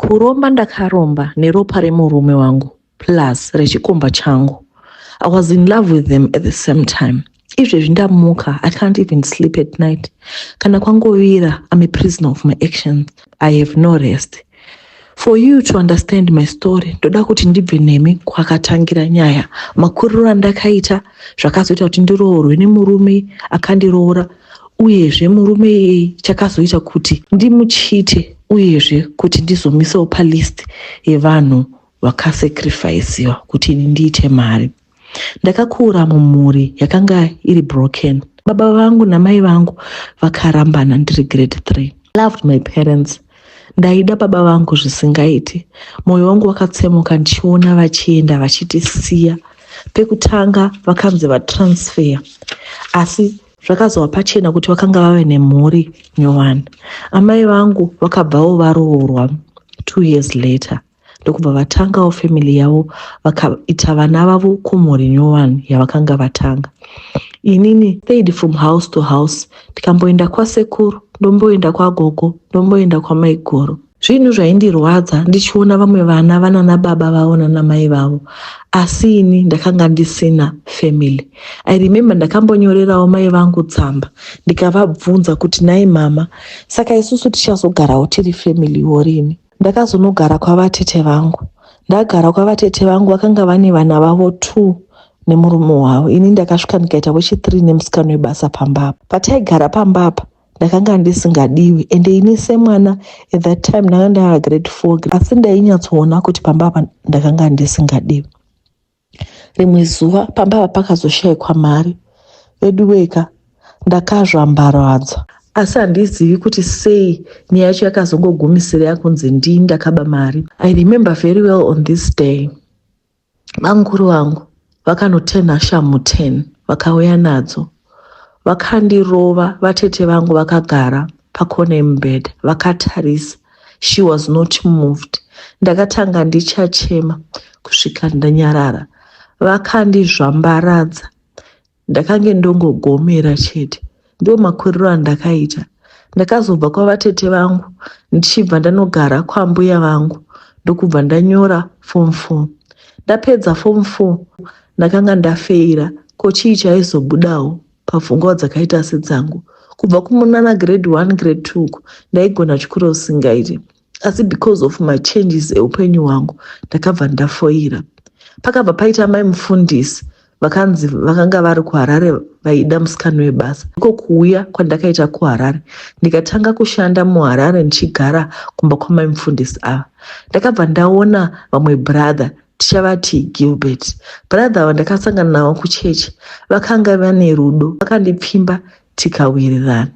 Kuromba ndakaromba neropa remurume wangu plus rechikomba changu. I was in love with them at the same time. Izvezvi ndamuka, I can't even sleep at night. Kana kwangovira, I'm a prisoner of my actions. I have no rest. For you to understand my story, ndoda kuti ndibve nemi kwakatangira nyaya. Makuriro andakaita zvakazoita kuti ndiroorwe nemurume akandiroora, uyezve murume iyeye chakazoita kuti ndimuchite, uyezve kuti ndizomisawo palist yevanhu vakasacrificewa kuti ini ndiite mari. Ndakakura mumhuri yakanga iri broken. Baba vangu namai vangu vakarambana ndiri grade 3. I loved my parents. Ndaida baba vangu zvisingaiti. Moyo wangu wakatsemuka ndichiona vachienda vachitisiya. Pekutanga vakanzi vatransfer. Asi zvakazova pachena kuti vakanga vave nemhuri nyowani. Amai vangu vakabvawo varoorwa 2 years later. Ndokubva vatangawo family yavo vakaita vana vavo kumhuri nyowani yavakanga vatanga. Inini stayed from house to house. Ndikamboenda kwasekuru, ndomboenda kwagogo, ndomboenda kwamaigoro. Zvinhu zvaindirwadza ndichiona vamwe vana vana nababa vavo nanamai vavo, asi ini ndakanga ndisina family. I remember ndakambonyorerawo mai vangu tsamba ndikavabvunza kuti nai mama, saka isusu tichazogarawo tiri family worini? Ndakazonogara kwavatete vangu. Ndagara kwavatete vangu vakanga vane vana vavo 2 nemurume wavo. Ini ndakasvika ndikaita wechi3 nemusikana webasa pambapa. Pataigara pambapa ndakanga ndisingadiwi, ende ini semwana at that time ndanga ndava grade 4, asi ndainyatsoona kuti pambapa ndakanga ndisingadiwi. Rimwe zuva pambapa pakazoshayikwa mari, vedu weka ndakazvambaradzwa. Asi handizivi kuti sei nyaya yacho yakazongogumisira yakunzi ndini ndakaba mari. I remember very well on this day. Manguru vangu vakanotenha shamu 10 vakauya nadzo. Vakandirova, vatete vangu vakagara pakona yemubhedha vakatarisa. She was not moved. Ndakatanga ndichachema kusvika ndanyarara. Vakandizvambaradza. Ndakange ndongogomera chete. Ndio makuriro andakaita. Ndakazobva kwavatete vangu ndichibva ndanogara kwambuya vangu, ndokubva ndanyora form 4. Ndapedza form 4 ndakanga ndafeira ko chii chaizobudawo pafungwa dzakaita sedzangu. Kubva kumunana grade 1 grade 2 ndaigona chikuru usingaiti, asi because of my changes eupenyu hwangu ndakabva ndafoira. Pakabva paita mai mufundisi vakanzi vakanga vari kuHarare vaida musikana webasa. Iko kuuya kwandakaita kuHarare ndikatanga kushanda muHarare ndichigara kumba kwamai mufundisi ava. Ndakabva ndaona vamwe brother tichavati Gilbert. Brother vandakasangana navo kuchechi vakanga vane rudo, vakandipfimba tikawirirana.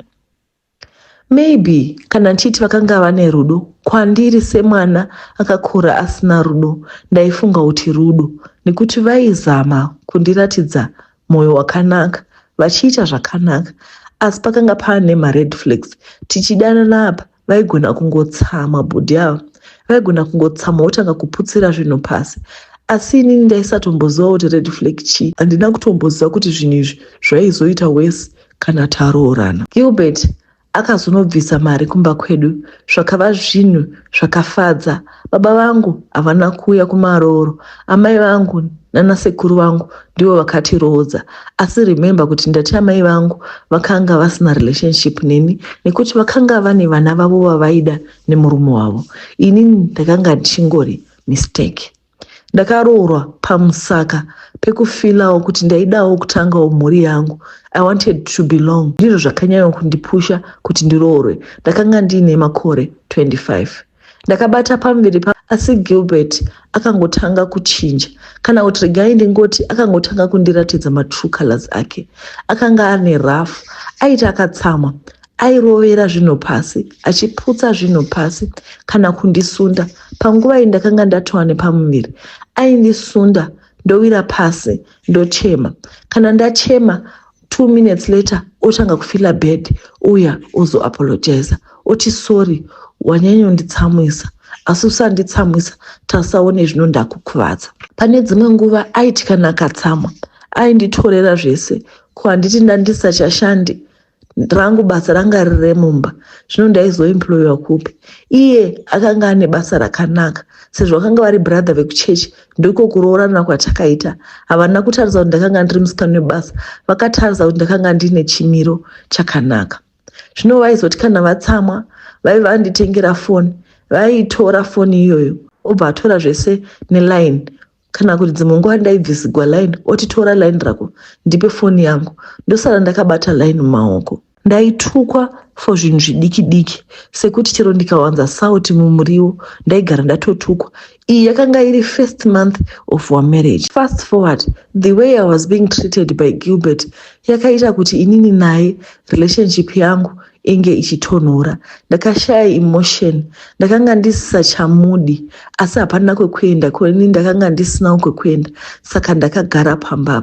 Maybe kana ndichiti vakanga vane rudo, kwandiri semwana akakura asina rudo, ndaifunga kuti rudo nekuti vaizama kundiratidza moyo wakanaka, vachiita zvakanaka, asi pakanga pane ma-red flags. Tichidanana apa vaigona kungotsama bhodhi ava, vaigona kungotsama wotanga kuputsira zvinhu pasi. Asi inini ndaisatomboziva kuti red flag chii. Handina kutomboziva kuti zvinhu izvi zvaizoita worse kana taroorana. Gilbert akazonobvisa mari kumba kwedu, zvakava zvinhu zvakafadza. Baba vangu havana kuuya kumarooro, amai vangu nanasekuru vangu ndivo vakatiroodza. Asi remember kuti ndati amai vangu vakanga vasina relationship neni nekuti vakanga vane vana vavo vavaida nemurume wavo. Inini ndakanga ndichingori mistake. Ndakaroorwa pamusaka pekufilawo kuti ndaidawo kutangawo mhuri yangu. I wanted to belong. Ndizvo zvakanyanya kundipusha kuti ndiroorwe. Ndakanga ndiine makore 25. Ndakabata pamberi asi Gilbert akangotanga kuchinja. Kana kuti regai ndingoti akangotanga kundiratidza ma-true colors ake. Akanga ane rough, aiti akatsamwa, airovera zvinhu pasi, achiputsa zvinhu pasi kana kundisunda. Panguva iyi ndakanga ndatova nepamuviri, aindisunda ndowira pasi ndochema. Kana ndachema 2 minutes later otanga kufila bed, uya uzo apologize, oti sorry wanyanya kunditsamwisa, asi usanditsamwisa tasaone zvino ndakukuvadza. Pane dzimwe nguva aiti kana akatsamwa ainditorera zvese, ko handiti ndandisachashandi rangu basa ranga riri mumba, zvino ndaizoemployiwa kupi? Iye akanga ane basa rakanaka, sezvo vakanga vari brother vekuchechi, ndiko kuroorana kwatakaita. Havana kutarisa kuti ndakanga ndiri musikana webasa, vakatarisa kuti ndakanga ndine chimiro chakanaka. Zvino vaizoti kana vatsamwa vaivanditengera foni, vaitora foni iyoyo obva atora zvese neline, kana kuti dzimwe nguva ndaibvisigwa line otitora line rako ndipe foni yangu, ndosara ndakabata line mumaoko. Ndaitukwa for zvinhu zvidiki diki, sekuti chero ndikawanza sauti mumuriwo ndaigara ndatotukwa. Iyi yakanga iri first month of our marriage. Fast forward, the way I was being treated by Gilbert yakaita kuti inini naye relationship yangu inge ichitonhora. Ndakashaya emotion, ndakanga ndisisa chamudi, asi hapana kwekuenda, kwini ndakanga ndisina kwekuenda, saka ndakagara pamba.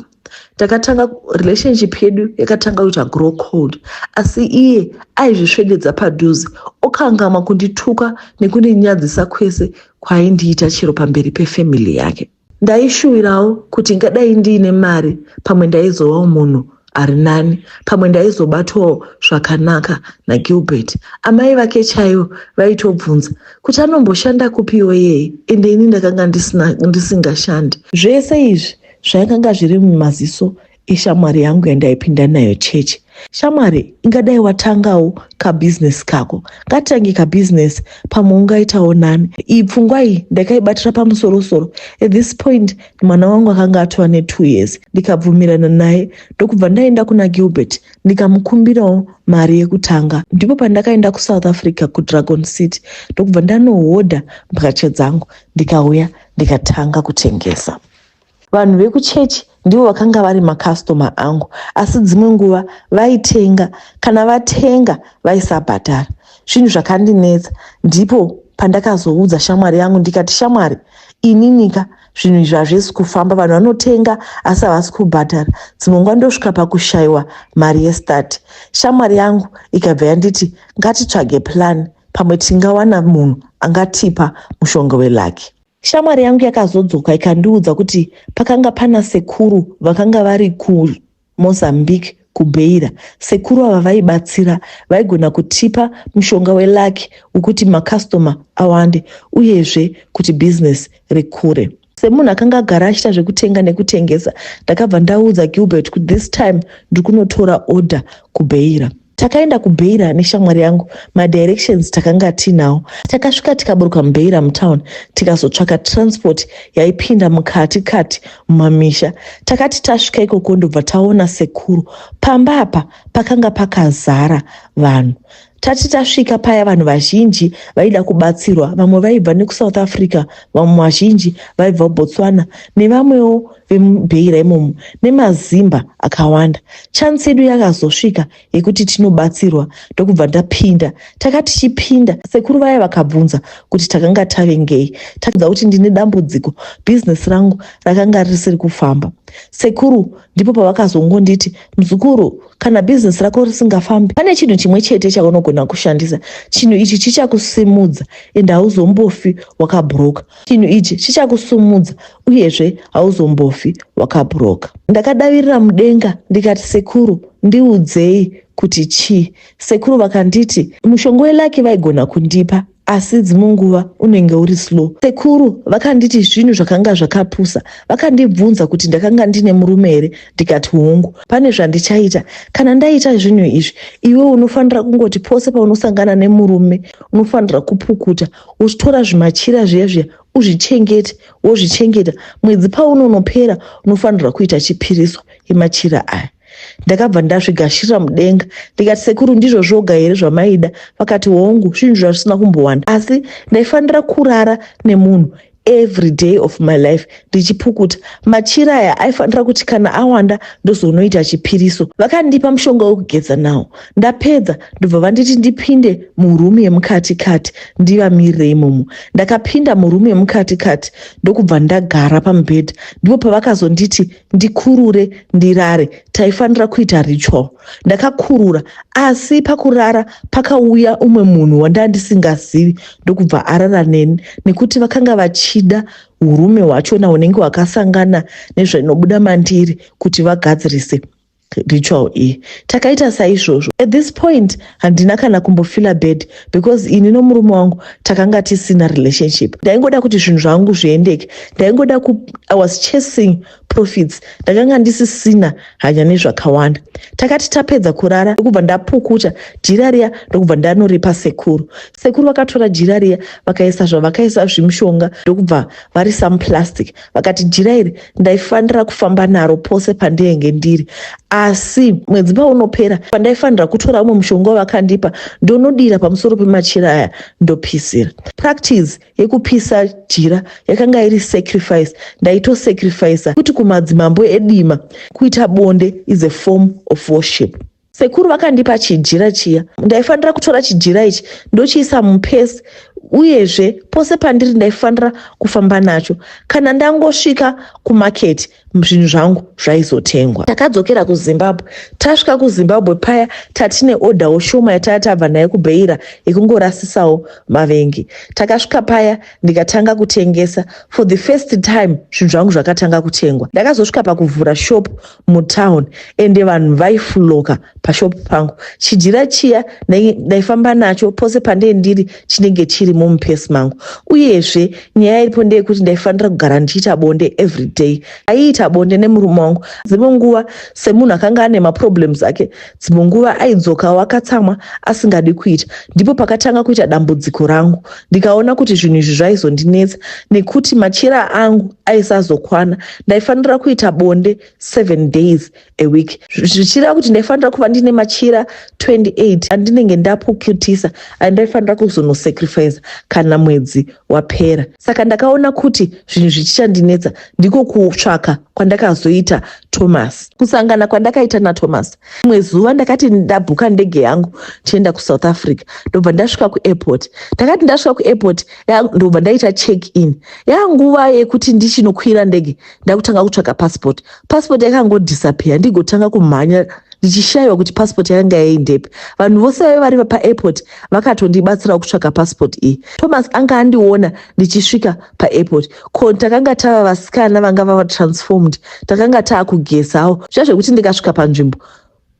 Takatanga relationship yedu yakatanga kuita grow cold, asi iye aizvisvededza padhuze, okangama kundituka nekundinyadzisa kwese kwaindiita chero pamberi pefamily yake. Ndaishuwirawo kuti ngadai ndiine mari, pamwe ndaizovawo munhu ari nani, pamwe ndaizobatawo zvakanaka naGilbert. Amai vake chaivo vaitobvunza kuti anomboshanda kupiwo yeye, ende ini ndakanga ndisingashandi. Zvese izvi zvaikanga zviri mumaziso eshamwari yangu yandaipinda nayo chechi. Shamwari, ingadai watangawo kabhizinesi kako, ngatitange kabhizinesi pamwe ungaitawo nani. Iyi pfungwa iyi ndakaibatira pamusoro-soro. At this point mwana wangu akanga atova ne2 years. Ndikabvumirana naye, ndokubva ndaenda kuna Gilbert ndikamukumbirawo mari yekutanga. Ndipo pandakaenda kuSouth Africa kuDragon City, ndokubva ndanohodha mbatya dzangu ndikauya ndikatanga kutengesa. Vanhu vekuchechi ndivo vakanga vari makastoma angu, asi dzimwe nguva vaitenga, kana vatenga vaisabhadhara. Zvinhu zvakandinetsa, ndipo pandakazoudza shamwari yangu ndikati, shamwari, ininika zvinhu izvi hazvisi kufamba, vanhu vanotenga asi havasi kubhadhara. Dzimwe nguva ndosvika pakushayiwa mari yestart. Shamwari yangu ikabva yanditi ngatitsvage plan, pamwe tingawana munhu angatipa mushonga welaki. Shamwari yangu yakazodzoka ikandiudza kuti pakanga pana sekuru vakanga vari kuMozambique kuBeira. Sekuru ava vaibatsira, vaigona kutipa mushonga welaki ukuti makastoma awande, uyezve kuti business rikure. Semunhu akanga agara achiita zvekutenga nekutengesa, ndakabva ndaudza Gilbert kuti this time ndikunotora order kuBeira. Takaenda kuBeira neshamwari yangu, madirections takanga tinawo. Takasvika tikaburuka muBeira mutown, tikazotsvaka transport yaipinda mukati mumamisha. Takati tasvika ikoko ndobva taona sekuru. Pamba apa pakanga pakazara vanhu. Tati tasvika paya vanhu vazhinji vaida kubatsirwa, vamwe vaibva nekuSouth Africa, vamwe vazhinji vaibva kuBotswana, nevamwewo vemuBeira imomo, nemazimba akawanda. Chance yedu yakazosvika yekuti tinobatsirwa, ndokubva ndapinda. Takati tichipinda, sekuru vaya vakabvunza kuti takanga tavengei. Takudza kuti ndine dambudziko, business rangu rakanga risiri kufamba. Sekuru ndipo pavakazongonditi, muzukuru, kana business rako risingafambi, pane chinhu chimwe chete chaunogona kushandisa. Chinhu ichi chichakusimudza ende hauzombofi wakabhuroka. Chinhu ichi chichakusumudza uyezve hauzombofi wakabhuroka. Ndakadavirira mudenga ndikati, sekuru, ndiudzei kuti chii? Sekuru vakanditi mushonga welaki vaigona kundipa, asi dzimwe nguva unenge uri slow. Sekuru vakanditi zvinhu zvakanga zvakapusa. Vakandibvunza kuti ndakanga ndine murume here, ndikati hongu. Pane zvandichaita, kana ndaita zvinhu izvi, iwe unofanira kungoti pose paunosangana nemurume unofanira kupukuta, uchitora zvimachira zviya uzvichengete, wozvichengeta. Mwedzi paunonopera unofanira kuita chipiriso yemachira aya. Ndakabva ndazvigashira mudenga ndikati, sekuru, ndizvo zvoga here zvamaida? Vakati hongu, zvinhu zvisina kumbowanda, asi ndaifanira kurara nemunhu every day of my life ndichipukuta. Machira aya aifanira kuti kana awanda ndozonoita chipiriso. Vakandipa mushonga wekugeza nawo. Ndapedza ndobva vanditi ndipinde murumu yemukati ndivamirire imomo. Ndakapinda murumu yemukati ndokubva ndagara pamubhedha. Ndipo pavakazonditi ndikurure ndirare, taifanira kuita ritual. Ndakakurura, asi pakurara pakauya umwe munhu wandandisingazivi ndokubva arara neni, nekuti vakanga vachida urume hwachona hunenge hwakasangana nezvinobuda mandiri kuti vagadzirise ritual iyi. Takaita saizvozvo. At this point handina kana kumbofila bad because ini nomurume wangu takanga tisina relationship. Ndaingoda kuti zvinhu zvangu zviendeke. Ndaingoda I was chasing profits. Ndakanga ndisisina hanya nezvakawanda. Takati tapedza kurara ndokubva ndapukuta jira riya ndokubva ndanoripa sekuru. Sekuru vakatora jira riya vakaisa zvavakaisa zvimushonga ndokubva vari some plastic. Vakati jira iri ndaifanira kufamba naro pose pandinenge ndiri. Asi mwedzi paunopera pandaifanira kutora umwe mushonga wakandipa ndonodira pamusoro pemachira aya ndopisira. Practice yekupisa jira yakanga iri sacrifice. Ndaitosacrifice kuti kumadzimambo edima kuita bonde is a form of worship. Sekuru vakandipa chijira chiya. Ndaifanira kutora chijira ichi ndochiisa mupesi uyezve pose pandiri ndaifanira kufamba nacho. Kana ndangosvika kumarket zvinhu zvangu zvaizotengwa. Takadzokera kuZimbabwe. Tasvika kuZimbabwe paya tatine order shoma yatatabva nayo kuBeira yekungorasisawo mavengi. Takasvika paya ndikatanga kutengesa. For the first time zvinhu zvangu zvakatanga kutengwa. Ndakazosvika pakuvhura shop mutown ende vanhu vaifuloka pashop pangu. Chijira chiya ndaifamba nacho pose pandendiri chinenge chiri mumupesi mangu. Uyezve nyaya iripo ndeyekuti ndaifanira kugara ndichiita bonde every day. Aiita bonde nemurume wangu. Dzimwe nguva semunhu akanga ane maproblems ake, dzimwe nguva aidzoka wakatsamwa asingadi kuita. Ndipo pakatanga kuita dambudziko rangu. Ndikaona kuti zvinhu izvi zvaizondinetsa nekuti machira angu aisazokwana. Ndaifanira kuita bonde 7 days a week. Zvichireva kuti ndaifanira kuva ndine machira 28 andinenge ndapukutisa andaifanira kuzonosacrifice kana mwedzi wapera. Saka ndakaona kuti zvinhu zvichandinetsa ndiko kutsvaka kwandakazoita Thomas. Kusangana kwandakaita naThomas. Rimwe zuva ndakati ndabhuka ndege yangu tienda kuSouth Africa. Ndobva ndasvika kuairport. Ndakati ndasvika kuairport ndobva ndaita check in. Yanguva yekuti ndichinokwira ndege ndakutanga kutsvaka passport. Passport yakangodisappear ndigotanga kumhanya ndichishayiwa kuti passport yakanga yaendepi. Vanhu vose vaiva vari paairport vakatondibatsira kutsvaka passport iyi. Thomas anga andiona ndichisvika paairport. Ko takanga tava vasikana vanga vava transformed. Takanga taakugesawo. Zvazvekuti ndikasvika panzvimbo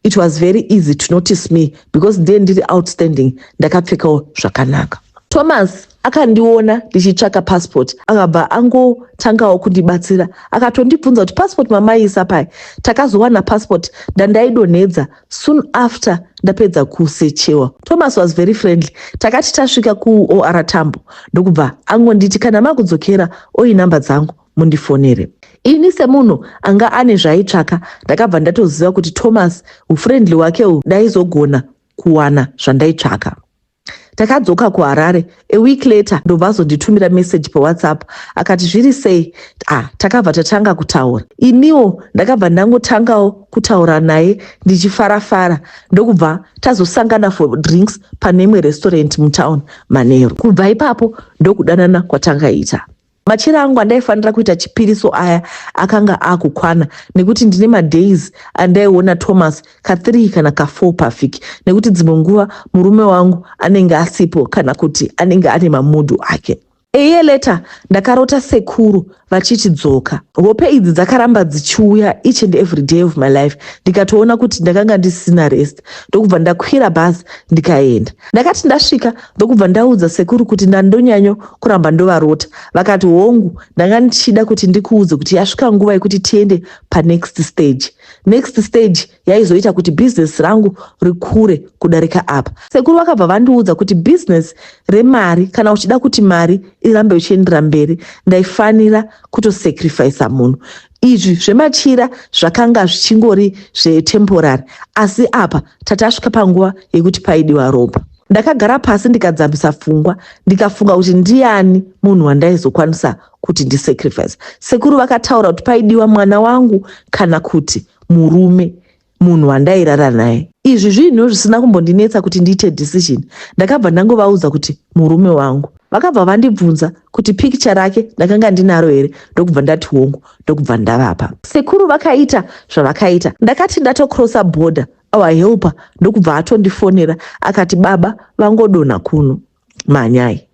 it was very easy to notice me because then ndiri outstanding ndakapfekawo zvakanaka. Thomas akandiona ndichitsvaka passport akabva angotangawo kundibatsira akatondibvunza kuti passport mamaisa pai. Takazowana passport ndandaidonhedza soon after ndapedza kusechewa. Thomas was very friendly. Takati tasvika kuOR Tambo ndokubva angonditi kana makudzokera oi namba dzangu mundifonere. Ini semunhu anga ane zvaitsvaka ndakabva ndatoziva kuti Thomas ufriendly wake ndaizogona kuwana zvandaitsvaka. Takadzoka kuHarare. A week later ndobva azonditumira message paWhatsApp akati zviri sei. Takabva tatanga kutaura. Iniwo ndakabva ndangotangawo kutaura naye ndichifarafara ndokubva tazosangana for drinks pane imwe restaurant mutown Manheru. Kubva ipapo ndokudanana kwatangaita. Machira angu andaifanira kuita chipiriso aya akanga akukwana nekuti ndine madays andaiona Thomas ka3 kana ka4 pavhiki nekuti dzimwe nguva murume wangu anenge asipo kana kuti anenge ane mamudu ake. A year later ndakarota sekuru vachitidzoka. Hope idzi dzakaramba dzichiuya each and every day of my life. Ndikatoona kuti ndakanga ndisina rest. Ndokubva ndakwira bus ndikaenda. Ndakati ndasvika ndokubva ndaudza sekuru kuti ndandonyanyo kuramba ndovarota. Vakati hongu ndanga ndichida kuti ndikuudze kuti yasvika nguva yekuti tiende panext stage. Next stage yaizoita kuti business rangu rikure kudarika apa. Sekuru vakabva vandiudza kuti business remari kana uchida kuti mari irambe uchiendera mberi ndaifanira kutosacrifice munhu. Izvi zvemachira zvakanga zvichingori zvetemporary asi apa tatasvika panguva yekuti paidiwa ropa. Ndakagara pasi ndikadzambisa pfungwa ndikafunga kuti ndiani munhu wandaizokwanisa kuti ndisacrifice. Sekuru vakataura kuti paidiwa mwana wangu kana kuti murume munhu wandairara naye. Izvi zvinhu zvisina kumbondinetsa kuti ndiite decision. Ndakabva ndangovaudza kuti murume wangu. Vakabva vandibvunza kuti picture rake ndakanga ndinaro here. Ndokubva ndati hongu ndokubva ndavapa. Sekuru vakaita zvavakaita. Ndakati ndatocrossa border our helper ndokubva atondifonera akati baba vangodonha kuno manyai.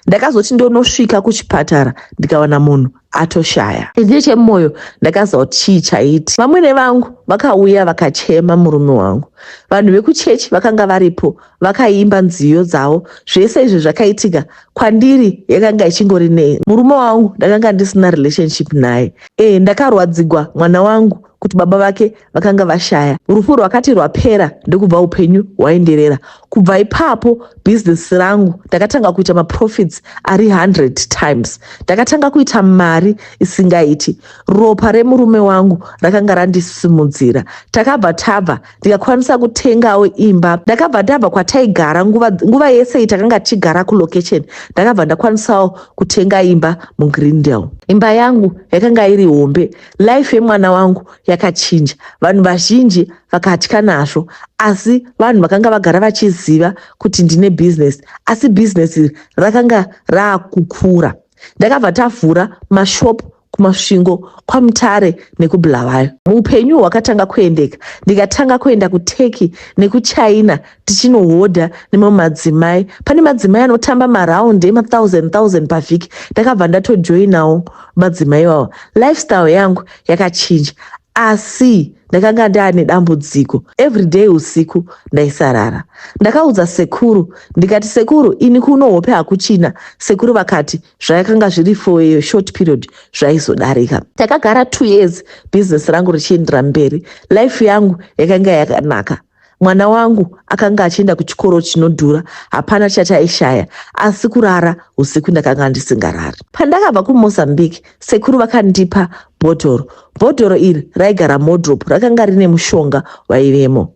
Ndakazoti ndonosvika kuchipatara ndikawana munhu atoshaya. Izi chemwoyo ndakazoti chii chaiti. Vamwene vangu vakauya vakachema murume wangu. Vanhu vekuchechi vakanga varipo vakaimba nziyo dzavo. Zvese izvi zvakaitika kwandiri yakanga ichingori nei. Murume wangu ndakanga ndisina relationship naye. Ndakarwadzigwa mwana wangu kuti baba vake vakanga vashaya. Rufu rwakati rwapera ndokubva upenyu hwaenderera. Kubva ipapo business rangu ndakatanga kuita maprofits ari 100 times. Ndakatanga kuita mari isingaiti. Ropa remurume wangu rakanga randisimudzira. Takabva tabva ndikakwanisa kutengawo imba. Ndakabva ndabva kwataigara nguva yese takanga tichigara kulocation. Ndakabva ndakwanisawo kutenga imba muGreendale. Imba yangu yakanga iri hombe. Life yemwana wangu yakachinja. Vanhu vazhinji vakatya nazvo, asi vanhu vakanga vagara vachiziva kuti ndine business, asi business rakanga raakukura. Ndakabva tavhura mashopu kumasvingo, kwaMutare nekuBulawayo. Muupenyu hwakatanga kuendeka. Ndikatanga kuenda kuTurkey nekuChina tichinohodha nemamadzimai. Pane madzimai anotamba maraundi ema1000 pavhiki. Ndakabva ndatojoinawo madzimai wawo. Lifestyle yangu yakachinja, asi ndakanga ndaane dambudziko. Everyday usiku ndaisarara. Ndakaudza sekuru ndikati, sekuru, ini kuno hope hakuchina. Sekuru vakati zvakanga zviri for a short period zvaizodarika. Takagara 2 years business rangu richiendera mberi. Life yangu yakanga yakanaka. Mwana wangu akanga achienda kuchikoro chinodhura, hapana chataishaya, asi kurara usiku ndakanga ndisingarari. Pandakabva kuMozambique, sekuru vakandipa bhodhoro. Bhodhoro iri raigara modropu, rakanga rine mushonga waivemo.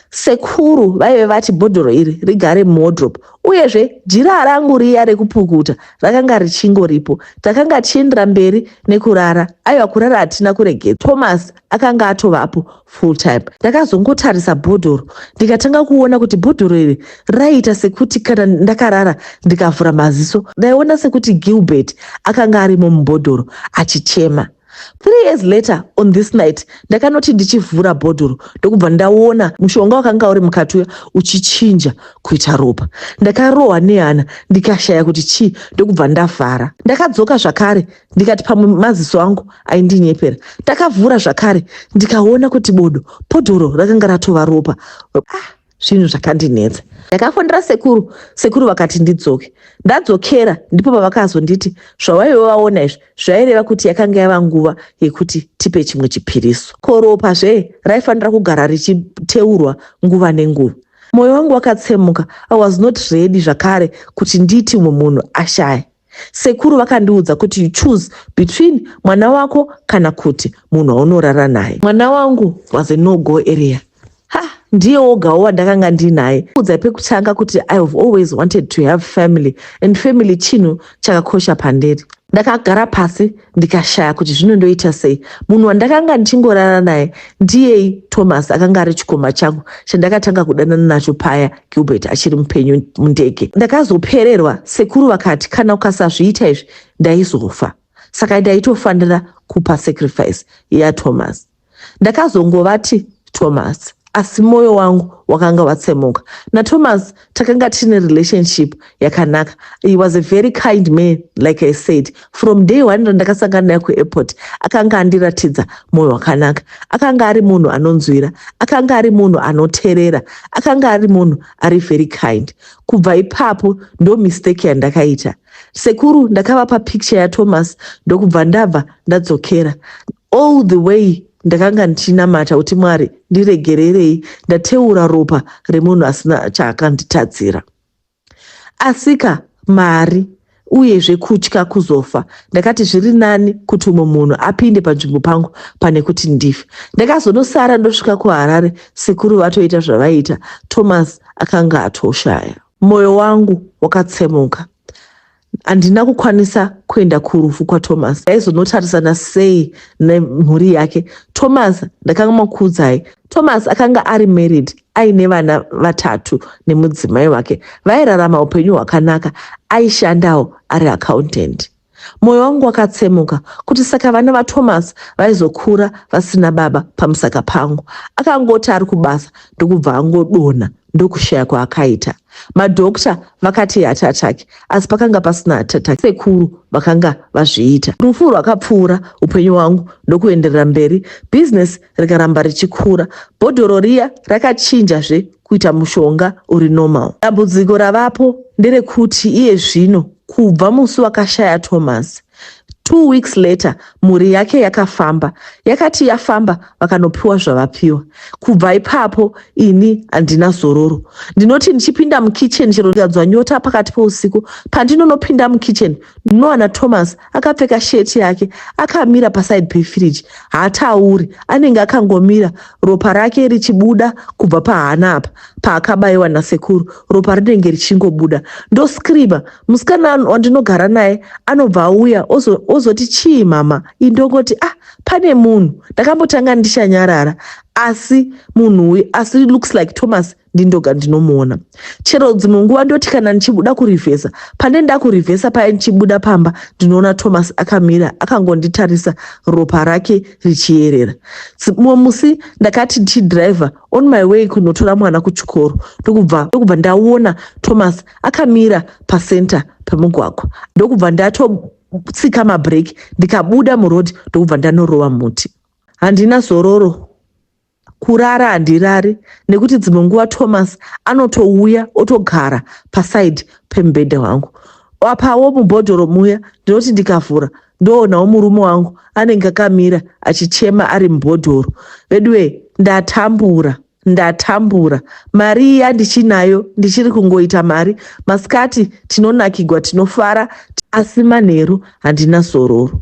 Sekuru vaive vati bhodhoro iri rigare modropu, uyezve jira rangu riya rekupukuta rakanga richingoripo. Takanga tichiendera mberi nekurara. Aiwa, kurara hatina kuregera. Thomas akanga atovapo full time. Ndakazongotarisa bhodhoro ndikatanga kuona kuti bhodhoro iri raita sekuti kana ndakarara ndikavhura maziso ndaiona sekuti Gilbert akanga arimo mubhodhoro achichema. 3 years later on this night ndakanoti ndichivhura bhodhoro ndokubva ndaona mushonga wakanga uri mukati uchichinja kuita ropa. Ndakarohwa nehana ndikashaya kuti chii, ndokubva ndavhara. Ndakadzoka zvakare ndikati pamwe maziso angu aindinyepera. Ndakavhura zvakare ndikaona kuti bhodhoro rakanga ratova ropa. Zvinhu zvakandinetsa. Ndakafonera sekuru vakati ndidzoke. Ndadzokera ndipo pavakazonditi zvawaive waona izvi zvaireva kuti yakanga yava nguva yekuti tipe chimwe chipiriso. Koropa raifanira kugara richiteurwa nguva nenguva. Mwoyo wangu wakatsemuka. I was not ready zvakare kuti nditi umwe munhu ashaya. Sekuru vakandiudza kuti you choose between mwana wako kana kuti munhu waunorara naye. Mwana wangu was a no-go area. Ndiye ogawo wandakanga ndinaye. Udza pekutanga kuti I have always wanted to have family, and family chinhu chakakosha pandiri. Ndakagara pasi ndikashaya kuti zvinondoita sei. Munhu wandakanga ndichingorara naye ndiye Thomas akanga ari chikoma changu chandakatanga kudanana nacho paya Gilbert achiri mupenyu mundege. Ndakazopererwa. Sekuru vakati kana ukasazviita izvi ndaizofa. Saka ndaitofanira kupa sacrifice yaThomas. Ndakazongovati Thomas, asi moyo wangu wakanga watsemuka. NaThomas takanga tine relationship yakanaka. He was a very kind man, like I said. From day one ndakasangana naye kuairport, akanga andiratidza moyo wakanaka. Akanga ari munhu anonzwira, akanga ari munhu anoteerera, akanga ari munhu ari very kind. Kubva ipapo ndo mistake yandakaita. Sekuru ndakavapa picture yaThomas ndokubva ndabva ndadzokera. All the way ndakanga ndichinamata kuti Mwari ndiregererei, ndateura ropa remunhu asina chaakanditadzira. Asika mari uyezve kutya kuzofa. Ndakati zviri nani kuti umwe munhu apinde panzvimbo pangu pane kuti ndife. Ndakazonosara ndosvika kuHarare, sekuru vatoita zvavaita. Thomas akanga atoshaya. Moyo wangu wakatsemuka. Handina kukwanisa kuenda kurufu kwaThomas. Aizonotarisana sei nemhuri yake. Thomas ndakamakudzai. Thomas akanga ari married, aine vana 3 nemudzimai wake. Vairarama upenyu hwakanaka. Aishandawo ari accountant. Moyo wangu wakatsemuka kuti saka vana vaThomas vaizokura vasina baba pamusaka pangu. Akangoti ari kubasa ndokubva angodonha ndokushaya kwaakaita. Madhokta vakati heart attack, asi pakanga pasina heart attack. Sekuru vakanga vazviita. Rufu rwakapfuura upenyu hwangu ndokuenderera mberi. Business rikaramba richikura. Bhodhoro riya rakachinjazve kuita mushonga uri normal. Dambudziko ravapo nderekuti iye zvino kubva musi wakashaya Thomas, 2 weeks later mhuri yake yakafamba. Yakati yafamba vakanopiwa zvavapiwa. Kubva ipapo ini handina zororo. Ndinoti ndichipinda mukitchen chero ndikadzwa nyota pakati pousiku, pandinonopinda mukitchen ndinowana Thomas akapfeka sheti yake akamira paside pefiriji. Haatauri, anenge akangomira, ropa rake richibuda kubva pahana apa paakabayiwa nasekuru. Ropa rinenge richingobuda. Ndoskrima, musikana wandinogara naye anobva auya ozoti chii mama? Indongoti pane munhu ndakambotanga ndichanyarara, asi munhu uyu, asi looks like Thomas ndindoga ndinomuona. Chero dzimwe nguva ndoti kana ndichibuda kurivhesa, pane ndakurivhesa paya ndichibuda pamba ndinoona Thomas akamira akangonditarisa, ropa rake richiyerera. Mumwe musi ndakati ndichidhiraivha on my way kunotora mwana kuchikoro, ndokubva ndaona Thomas akamira pasenta pemugwagwa. Ndokubva ndatotsika mabhireki ndikabuda murodhi, ndokubva ndanorova muti. Handina zororo. Kurara handirari, nekuti dzimwe nguva Thomas anotouya otogara paside pemubhedha wangu. Apawo mubhodhoro muya ndinoti ndikavhura ndoonawo murume wangu anenge akamira achichema ari mubhodhoro. Veduwe, ndatambura. Mari iya ndichinayo, ndichiri kungoita mari. Masikati tinonakigwa, tinofara, asi manheru handina zororo.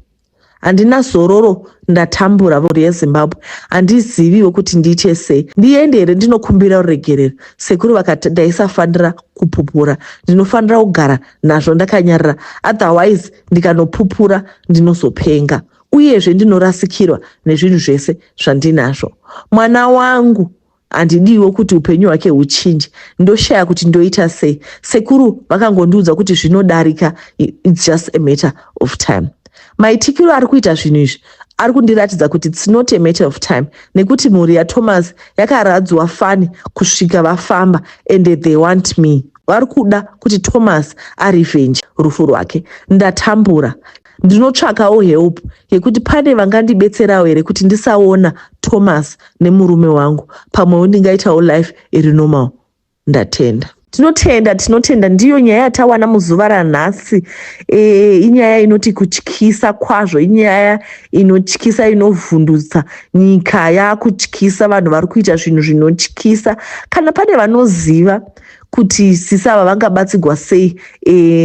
Ndatambura mhuri yeZimbabwe. Handiziviwo kuti ndiite sei. Ndiende here ndinokumbira uregerero? Sekuru vakati ndaisafanira kupupura, ndinofanira kugara nazvo ndakanyarara, otherwise ndikanopupura ndinozopenga, uyezve ndinorasikirwa nezvinhu zvese zvandinazvo. Mwana wangu handidiwo kuti upenyu hwake huchinje. Ndoshaya kuti ndoita sei. Sekuru vakangondiudza kuti zvinodarika, it's just a matter of time. Maitikiro ari kuita zvinhu izvi ari kundiratidza kuti it's not a matter of time, nekuti mhuri yaThomas yakaradzwa fani kusvika vafamba, and they want me. Vari kuda kuti Thomas arevenge rufu rwake. Ndatambura. Ndinotsvakawo help yekuti pane vangandibetserawo here kuti ndisaona Thomas nemurume wangu, pamwewo ndingaitawo life iri normal. Ndatenda. Tinotenda ndiyo nyaya yatawana muzuva ranhasi. Inyaya inoti kutyisa kwazvo, inyaya inotyisa, inovhundutsa. Nyika yakutyisa, vanhu vari kuita zvinhu zvinotyisa. Kana pane vanoziva kuti sisava vangabatsigwa sei,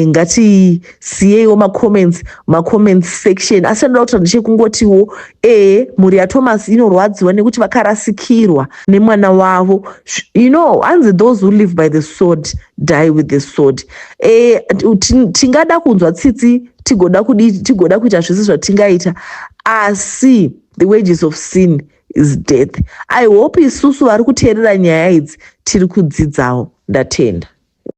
ngatisiyeiwo macomments section. Asi ndinoda kuti ndichekungotiwo mhuri yaThomas inorwadziwa nekuti vakarasikirwa nemwana wavo. Hanzi those who live by the sword die with the sword. Tingada kunzwa tsitsi, tigoda kuita zvese zvatingaita, asi the wages of sin is death. I hope isusu vari kuteerera nyaya idzi tiri kudzidzawo. Ndatenda.